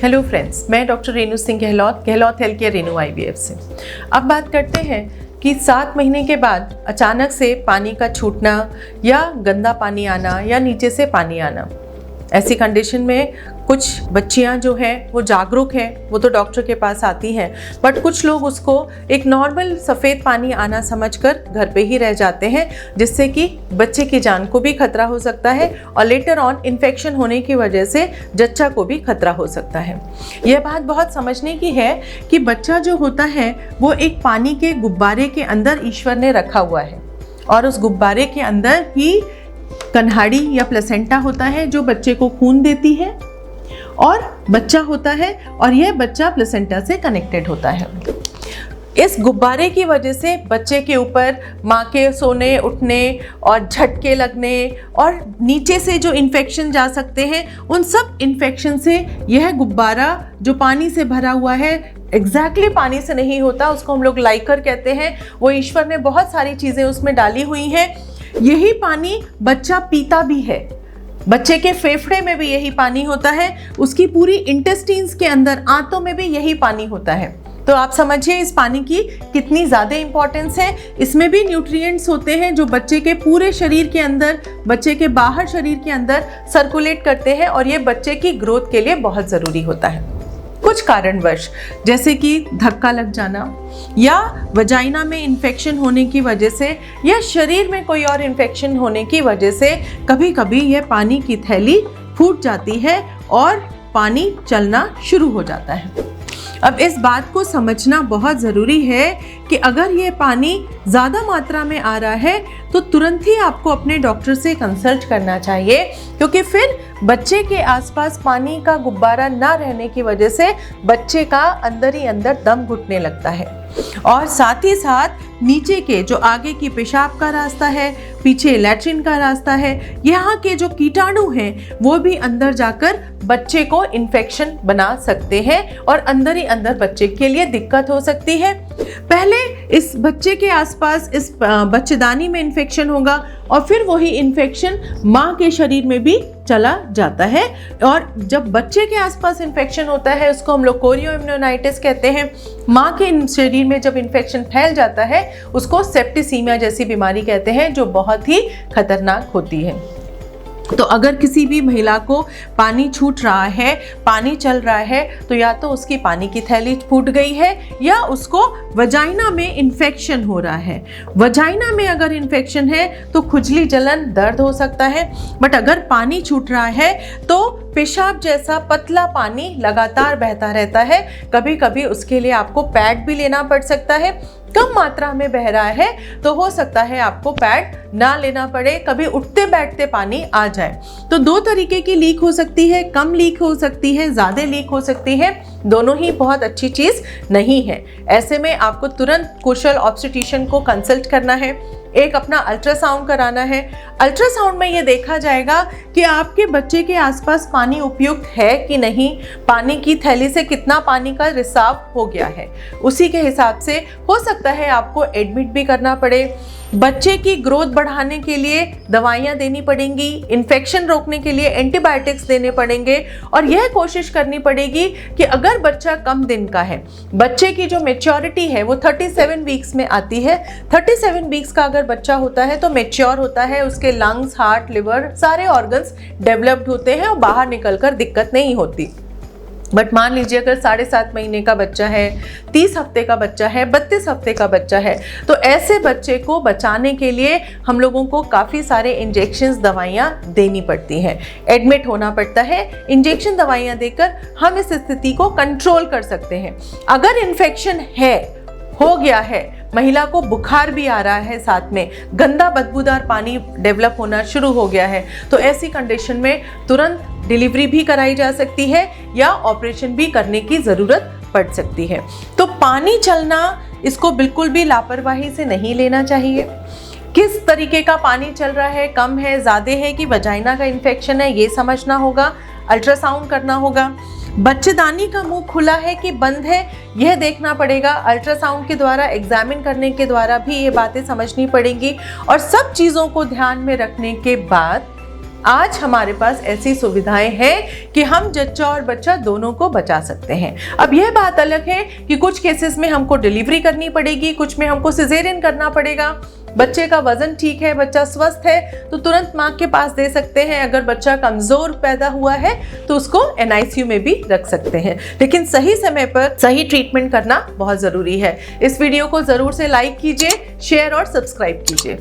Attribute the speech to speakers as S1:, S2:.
S1: Hello friends, मैं doctor Renu Singh Gehlot health care Renu IVF से। अब बात करते हैं कि 7 महीने के बाद अचानक से पानी का छूटना या गंदा पानी आना या नीचे से पानी आना। ऐसी कंडीशन में कुछ बच्चियां जो हैं वो जागरूक हैं, वो तो डॉक्टर के पास आती हैं, बट कुछ लोग उसको एक नॉर्मल सफ़ेद पानी आना समझकर घर पे ही रह जाते हैं, जिससे कि बच्चे की जान को भी खतरा हो सकता है और लेटर ऑन इन्फेक्शन होने की वजह से जच्चा को भी खतरा हो सकता है। यह बात बहुत समझने की है कि बच्चा जो होता है वो एक पानी के गुब्बारे के अंदर ईश्वर ने रखा हुआ है और उस गुब्बारे के अंदर ही कन्हाड़ी या प्लेसेंटा होता है जो बच्चे को खून देती है और बच्चा होता है और यह बच्चा प्लेसेंटा से कनेक्टेड होता है। इस गुब्बारे की वजह से बच्चे के ऊपर माँ के सोने उठने और झटके लगने और नीचे से जो इन्फेक्शन जा सकते हैं, उन सब इन्फेक्शन से यह गुब्बारा जो पानी से भरा हुआ है, एग्जैक्टली पानी से नहीं होता, उसको हम लोग लाइकर कहते हैं। वो ईश्वर ने बहुत सारी चीज़ें उसमें डाली हुई हैं। यही पानी बच्चा पीता भी है, बच्चे के फेफड़े में भी यही पानी होता है, उसकी पूरी इंटेस्टाइन्स के अंदर आंतों में भी यही पानी होता है। तो आप समझिए इस पानी की कितनी ज़्यादा इंपॉर्टेंस है। इसमें भी न्यूट्रिएंट्स होते हैं जो बच्चे के पूरे शरीर के अंदर, बच्चे के बाहर शरीर के अंदर सर्कुलेट करते हैं और ये बच्चे की ग्रोथ के लिए बहुत ज़रूरी होता है। कुछ कारणवश जैसे कि धक्का लग जाना या वजाइना में इन्फेक्शन होने की वजह से या शरीर में कोई और इन्फेक्शन होने की वजह से कभी कभी यह पानी की थैली फूट जाती है और पानी चलना शुरू हो जाता है। अब इस बात को समझना बहुत ज़रूरी है कि अगर ये पानी ज़्यादा मात्रा में आ रहा है तो तुरंत ही आपको अपने डॉक्टर से कंसल्ट करना चाहिए, क्योंकि फिर बच्चे के आसपास पानी का गुब्बारा ना रहने की वजह से बच्चे का अंदर ही अंदर दम घुटने लगता है और साथ ही साथ नीचे के जो आगे की पेशाब का रास्ता है, पीछे लैट्रिन का रास्ता है, यहाँ के जो कीटाणु हैं वो भी अंदर जाकर बच्चे को इन्फेक्शन बना सकते हैं और अंदर ही अंदर बच्चे के लिए दिक्कत हो सकती है। पहले इस बच्चे के आसपास इस बच्चेदानी में इन्फेक्शन होगा और फिर वही इन्फेक्शन माँ के शरीर में भी चला जाता है और जब बच्चे के आसपास इन्फेक्शन होता है उसको हम लोग कोरियो इम्यूनाइटिस कहते हैं। माँ के शरीर में जब इन्फेक्शन फैल जाता है उसको सेप्टिसीमिया जैसी बीमारी कहते हैं, जो बहुत ही खतरनाक होती है। तो अगर किसी भी महिला को पानी छूट रहा है, पानी चल रहा है, तो या तो उसकी पानी की थैली फूट गई है या उसको वजाइना में इन्फेक्शन हो रहा है। वजाइना में अगर इन्फेक्शन है तो खुजली, जलन, दर्द हो सकता है। बट अगर पानी छूट रहा है तो पेशाब जैसा पतला पानी लगातार बहता रहता है। कभी कभी उसके लिए आपको पैड भी लेना पड़ सकता है। कम मात्रा में बह रहा है तो हो सकता है आपको पैड ना लेना पड़े, कभी उठते बैठते पानी आ जाए। तो 2 तरीके की लीक हो सकती है, कम लीक हो सकती है, ज़्यादा लीक हो सकती है। दोनों ही बहुत अच्छी चीज़ नहीं है। ऐसे में आपको तुरंत कुशल ऑब्स्टेट्रिशियन को कंसल्ट करना है, एक अपना अल्ट्रासाउंड कराना है। अल्ट्रासाउंड में ये देखा जाएगा कि आपके बच्चे के आसपास पानी उपयुक्त है कि नहीं, पानी की थैली से कितना पानी का रिसाव हो गया है। उसी के हिसाब से हो सकता है आपको एडमिट भी करना पड़े। बच्चे की ग्रोथ बढ़ाने के लिए दवाइयाँ देनी पड़ेंगी, इन्फेक्शन रोकने के लिए एंटीबायोटिक्स देने पड़ेंगे और यह कोशिश करनी पड़ेगी कि अगर बच्चा कम दिन का है, बच्चे की जो मैच्योरिटी है वो 37 वीक्स में आती है। 37 वीक्स का अगर बच्चा होता है तो मैच्योर होता है, उसके लंग्स, हार्ट, लिवर सारे ऑर्गन्स डेवलप्ड होते हैं और बाहर निकलकर दिक्कत नहीं होती। बट मान लीजिए अगर 7.5 महीने का बच्चा है, 30 हफ्ते का बच्चा है, 32 हफ्ते का बच्चा है, तो ऐसे बच्चे को बचाने के लिए हम लोगों को काफ़ी सारे इंजेक्शंस, दवाइयाँ देनी पड़ती हैं, एडमिट होना पड़ता है। इंजेक्शन दवाइयाँ देकर हम इस स्थिति को कंट्रोल कर सकते हैं। अगर इन्फेक्शन हो गया है, महिला को बुखार भी आ रहा है, साथ में गंदा बदबूदार पानी डेवलप होना शुरू हो गया है, तो ऐसी कंडीशन में तुरंत डिलीवरी भी कराई जा सकती है या ऑपरेशन भी करने की ज़रूरत पड़ सकती है। तो पानी चलना, इसको बिल्कुल भी लापरवाही से नहीं लेना चाहिए। किस तरीके का पानी चल रहा है, कम है, ज़्यादा है कि वजाइना का इन्फेक्शन है, ये समझना होगा। अल्ट्रासाउंड करना होगा। बच्चेदानी का मुंह खुला है कि बंद है, यह देखना पड़ेगा। अल्ट्रासाउंड के द्वारा, एग्जामिन करने के द्वारा भी ये बातें समझनी पड़ेंगी और सब चीज़ों को ध्यान में रखने के बाद आज हमारे पास ऐसी सुविधाएं हैं कि हम जच्चा और बच्चा दोनों को बचा सकते हैं। अब यह बात अलग है कि कुछ केसेस में हमको डिलीवरी करनी पड़ेगी, कुछ में हमको सिजेरियन करना पड़ेगा। बच्चे का वजन ठीक है, बच्चा स्वस्थ है तो तुरंत माँ के पास दे सकते हैं। अगर बच्चा कमजोर पैदा हुआ है तो उसको NICU में भी रख सकते हैं, लेकिन सही समय पर सही ट्रीटमेंट करना बहुत जरूरी है। इस वीडियो को जरूर से लाइक कीजिए, शेयर और सब्सक्राइब कीजिए।